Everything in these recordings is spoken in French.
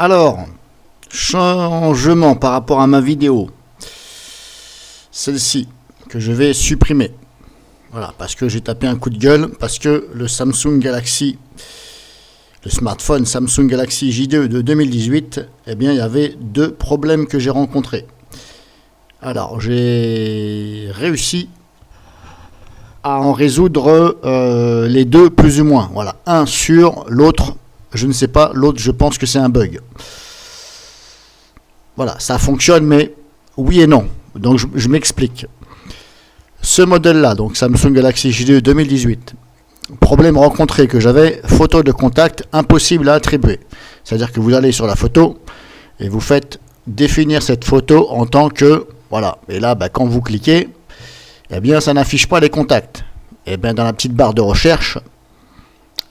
Alors, changement par rapport à ma vidéo. Celle-ci, que je vais supprimer. Voilà, parce que j'ai tapé un coup de gueule, parce que le smartphone Samsung Galaxy J2 de 2018, eh bien, il y avait deux problèmes que j'ai rencontrés. Alors, j'ai réussi à en résoudre les deux plus ou moins. Voilà, un sur l'autre, je ne sais pas, l'autre je pense que c'est un bug. Voilà, ça fonctionne, mais oui et non. Donc je m'explique. Ce modèle-là, donc Samsung Galaxy J2 2018, problème rencontré que j'avais, photo de contact impossible à attribuer. C'est-à-dire que vous allez sur la photo et vous faites définir cette photo en tant que, voilà. Et là, quand vous cliquez, eh bien, ça n'affiche pas les contacts. Et bien, dans la petite barre de recherche,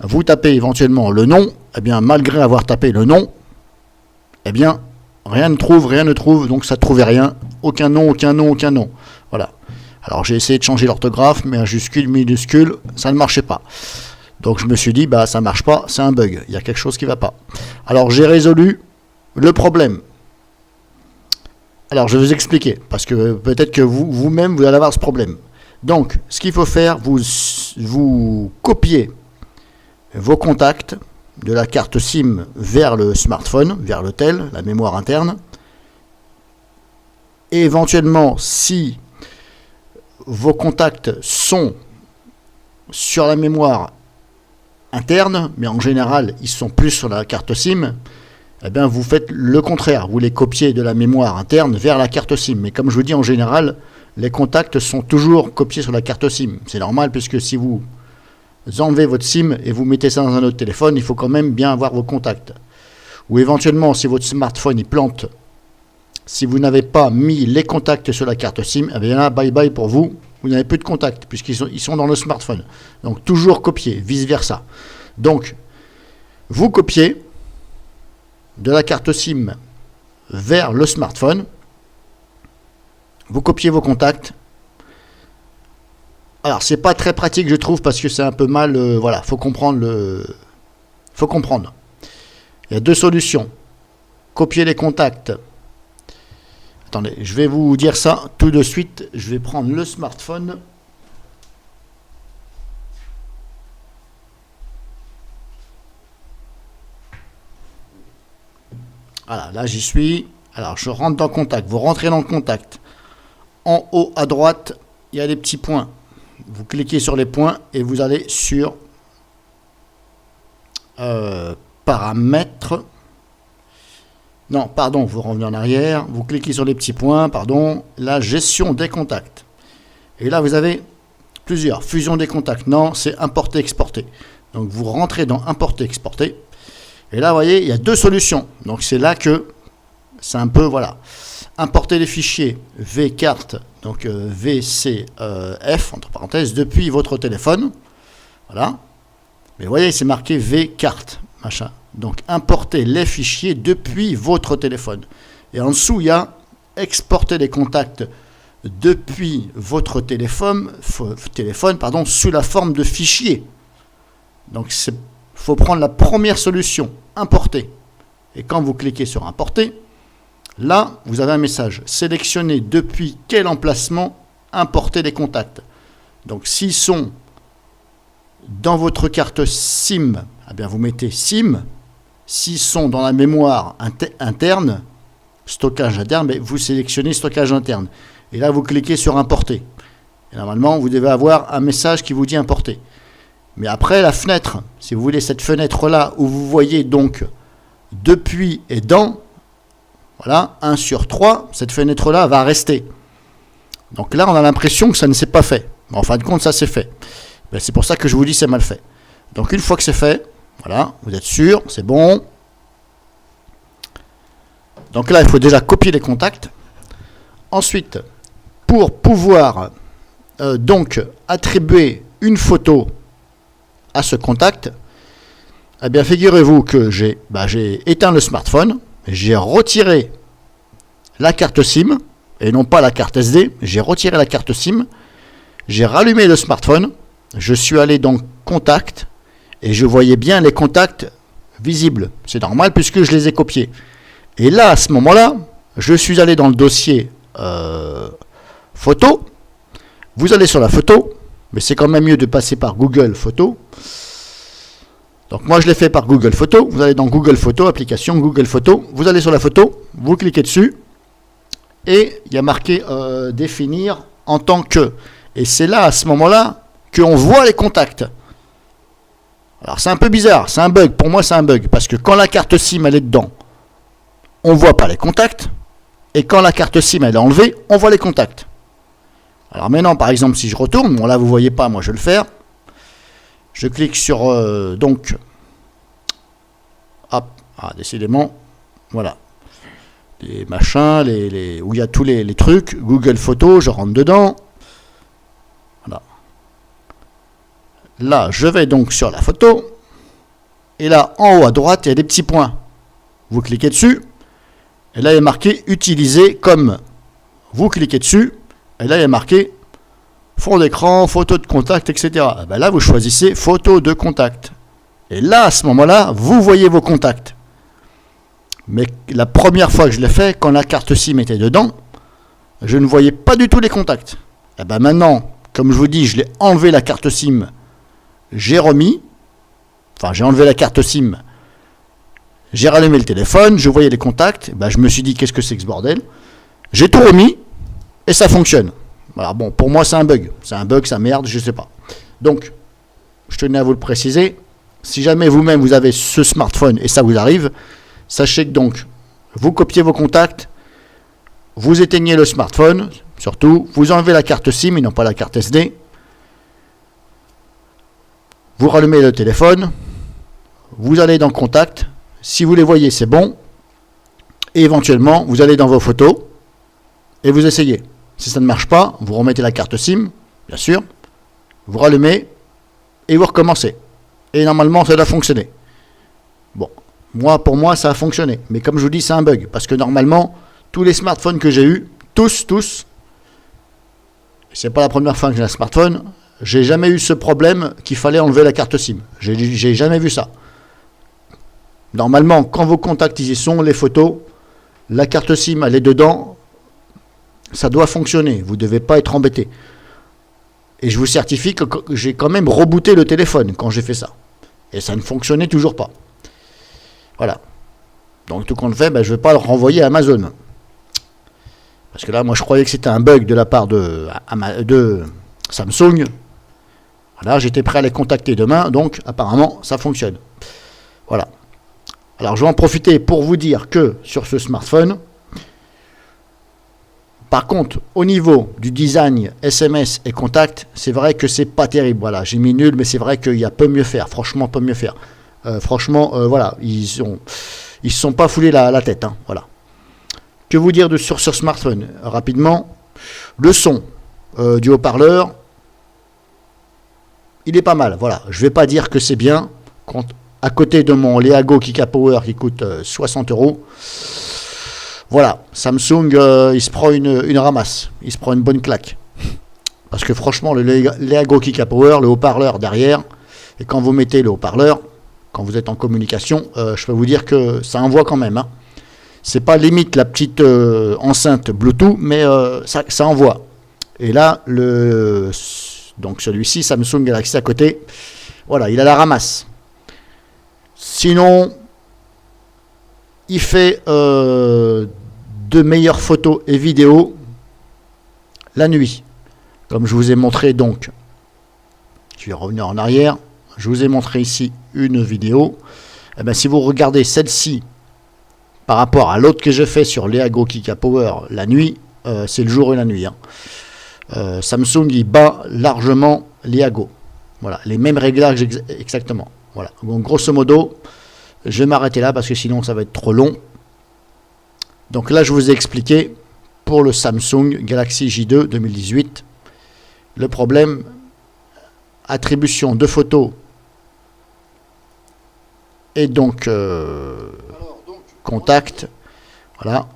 vous tapez éventuellement le nom. Eh bien, malgré avoir tapé le nom, eh bien, rien ne trouve, donc ça ne trouvait rien. Aucun nom. Voilà. Alors, j'ai essayé de changer l'orthographe, majuscule, minuscule, ça ne marchait pas. Donc, je me suis dit, ça ne marche pas, c'est un bug. Il y a quelque chose qui ne va pas. Alors, j'ai résolu le problème. Alors, je vais vous expliquer, parce que peut-être que vous-même, vous allez avoir ce problème. Donc, ce qu'il faut faire, vous copiez vos contacts de la carte SIM vers le smartphone, vers le tel, la mémoire interne. Et éventuellement, si vos contacts sont sur la mémoire interne, mais en général, ils sont plus sur la carte SIM, eh bien, vous faites le contraire. Vous les copiez de la mémoire interne vers la carte SIM. Mais comme je vous dis, en général, les contacts sont toujours copiés sur la carte SIM. C'est normal, puisque si vous enlevez votre SIM et vous mettez ça dans un autre téléphone, il faut quand même bien avoir vos contacts. Ou éventuellement, si votre smartphone il plante, si vous n'avez pas mis les contacts sur la carte SIM, eh bien là, bye bye pour vous. Vous n'avez plus de contacts, puisqu'ils sont dans le smartphone. Donc, toujours copier, vice-versa. Donc, vous copiez de la carte SIM vers le smartphone, vous copiez vos contacts. Alors c'est pas très pratique, je trouve, parce que c'est un peu mal, voilà, faut comprendre. Il y a deux solutions. Copier les contacts. Attendez, je vais vous dire ça tout de suite. Je vais prendre le smartphone. Voilà, là j'y suis. Alors je rentre dans contact. Vous rentrez dans le contact. En haut à droite, il y a des petits points. Vous cliquez sur les points et vous allez sur paramètres. Non, pardon, vous revenez en arrière. Vous cliquez sur les petits points, pardon. La gestion des contacts. Et là, vous avez plusieurs. Fusion des contacts. Non, c'est importer, exporter. Donc vous rentrez dans importer, exporter. Et là, vous voyez, il y a deux solutions. Donc, c'est là que c'est un peu, voilà. Importer les fichiers vcart, donc VCF, entre parenthèses, depuis votre téléphone. Voilà. Mais vous voyez, c'est marqué vcart, machin. Donc, importer les fichiers depuis votre téléphone. Et en dessous, il y a exporter les contacts depuis votre téléphone, sous la forme de fichier. Donc, il faut prendre la première solution, importer. Et quand vous cliquez sur importer, là, vous avez un message. Sélectionnez depuis quel emplacement importer les contacts. Donc, s'ils sont dans votre carte SIM, eh bien, vous mettez SIM. S'ils sont dans la mémoire interne, stockage interne, vous sélectionnez stockage interne. Et là, vous cliquez sur importer. Et normalement, vous devez avoir un message qui vous dit importer. Mais après, la fenêtre, si vous voulez cette fenêtre-là où vous voyez donc depuis et dans, voilà, 1 sur 3, cette fenêtre-là va rester. Donc là, on a l'impression que ça ne s'est pas fait. Mais en fin de compte, ça s'est fait. C'est pour ça que je vous dis c'est mal fait. Donc une fois que c'est fait, voilà, vous êtes sûr, c'est bon. Donc là, il faut déjà copier les contacts. Ensuite, pour pouvoir donc attribuer une photo à ce contact, eh bien figurez-vous que j'ai éteint le smartphone, j'ai retiré la carte SIM, et non pas la carte SD, j'ai retiré la carte SIM, j'ai rallumé le smartphone, je suis allé dans Contact, et je voyais bien les contacts visibles. C'est normal puisque je les ai copiés. Et là, à ce moment-là, je suis allé dans le dossier photo. Vous allez sur la photo, mais c'est quand même mieux de passer par Google Photo. Donc moi je l'ai fait par Google Photo. Vous allez dans Google Photo, application Google Photo. Vous allez sur la photo, vous cliquez dessus et il y a marqué définir en tant que. Et c'est là, à ce moment-là, qu'on voit les contacts. Alors c'est un peu bizarre, c'est un bug. Pour moi c'est un bug parce que quand la carte SIM elle est dedans, on ne voit pas les contacts. Et quand la carte SIM elle est enlevée, on voit les contacts. Alors maintenant, par exemple, si je retourne, bon là vous voyez pas, moi je vais le faire. Je clique sur donc, hop, décidément, voilà, les machins, où il y a tous les trucs, Google Photos, je rentre dedans. Voilà. Là, je vais donc sur la photo, et là, en haut à droite, il y a des petits points. Vous cliquez dessus, et là, il est marqué utiliser comme. Vous cliquez dessus. Et là, il y a marqué fond d'écran, photo de contact, etc. Et ben là, vous choisissez photo de contact. Et là, à ce moment-là, vous voyez vos contacts. Mais la première fois que je l'ai fait, quand la carte SIM était dedans, je ne voyais pas du tout les contacts. Et ben maintenant, comme je vous dis, je l'ai enlevé la carte SIM, j'ai remis, enfin j'ai enlevé la carte SIM, j'ai rallumé le téléphone, je voyais les contacts, et ben je me suis dit qu'est-ce que c'est que ce bordel. J'ai tout remis. Et ça fonctionne. Alors bon, pour moi c'est un bug. C'est un bug, ça merde, je sais pas. Donc, je tenais à vous le préciser. Si jamais vous-même vous avez ce smartphone et ça vous arrive, sachez que donc, vous copiez vos contacts, vous éteignez le smartphone, surtout, vous enlevez la carte SIM et non pas la carte SD. Vous rallumez le téléphone, vous allez dans Contact. Si vous les voyez, c'est bon. Et éventuellement, vous allez dans vos photos et vous essayez. Si ça ne marche pas, vous remettez la carte SIM, bien sûr, vous rallumez et vous recommencez. Et normalement, ça doit fonctionner. Bon, pour moi, ça a fonctionné. Mais comme je vous dis, c'est un bug. Parce que normalement, tous les smartphones que j'ai eus, tous, c'est pas la première fois que j'ai un smartphone, j'ai jamais eu ce problème qu'il fallait enlever la carte SIM. J'ai jamais vu ça. Normalement, quand vos contacts y sont, les photos, la carte SIM, elle est dedans, ça doit fonctionner, vous ne devez pas être embêté. Et je vous certifie que j'ai quand même rebooté le téléphone quand j'ai fait ça. Et ça ne fonctionnait toujours pas. Voilà. Donc tout compte fait, je ne vais pas le renvoyer à Amazon. Parce que là, moi je croyais que c'était un bug de la part de Samsung. Voilà, j'étais prêt à les contacter demain, donc apparemment ça fonctionne. Voilà. Alors je vais en profiter pour vous dire que sur ce smartphone, par contre, au niveau du design SMS et contact, c'est vrai que c'est pas terrible. Voilà, j'ai mis nul, mais c'est vrai qu'il y a peu mieux faire. Franchement, peu mieux faire. Voilà, ils se sont pas foulés la tête. Hein, voilà. Que vous dire sur ce smartphone? Rapidement, le son du haut-parleur, il est pas mal. Voilà, je vais pas dire que c'est bien. À côté de mon Leago Kikapower qui coûte 60 €. Voilà, Samsung, il se prend une ramasse, il se prend une bonne claque. Parce que franchement, le Leago Kikapower, le haut-parleur derrière, et quand vous mettez le haut-parleur, quand vous êtes en communication, je peux vous dire que ça envoie quand même. Hein. C'est pas limite la petite enceinte Bluetooth, mais ça envoie. Et là, donc celui-ci, Samsung Galaxy à côté, voilà, il a la ramasse. Sinon, il fait de meilleures photos et vidéos la nuit. Comme je vous ai montré donc, je vais revenir en arrière, je vous ai montré ici une vidéo. Et bien, si vous regardez celle-ci par rapport à l'autre que j'ai fait sur Leago Kikapower la nuit, c'est le jour et la nuit. Hein. Samsung, il bat largement Leago. Voilà, les mêmes réglages exactement. Voilà, donc grosso modo, je vais m'arrêter là parce que sinon ça va être trop long. Donc là, je vous ai expliqué pour le Samsung Galaxy J2 2018. Le problème, attribution de photos et donc contact. Voilà,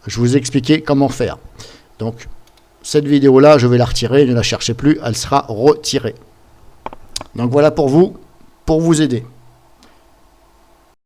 je vous ai expliqué comment faire. Donc cette vidéo là, je vais la retirer, ne la cherchez plus, elle sera retirée. Donc voilà pour vous aider.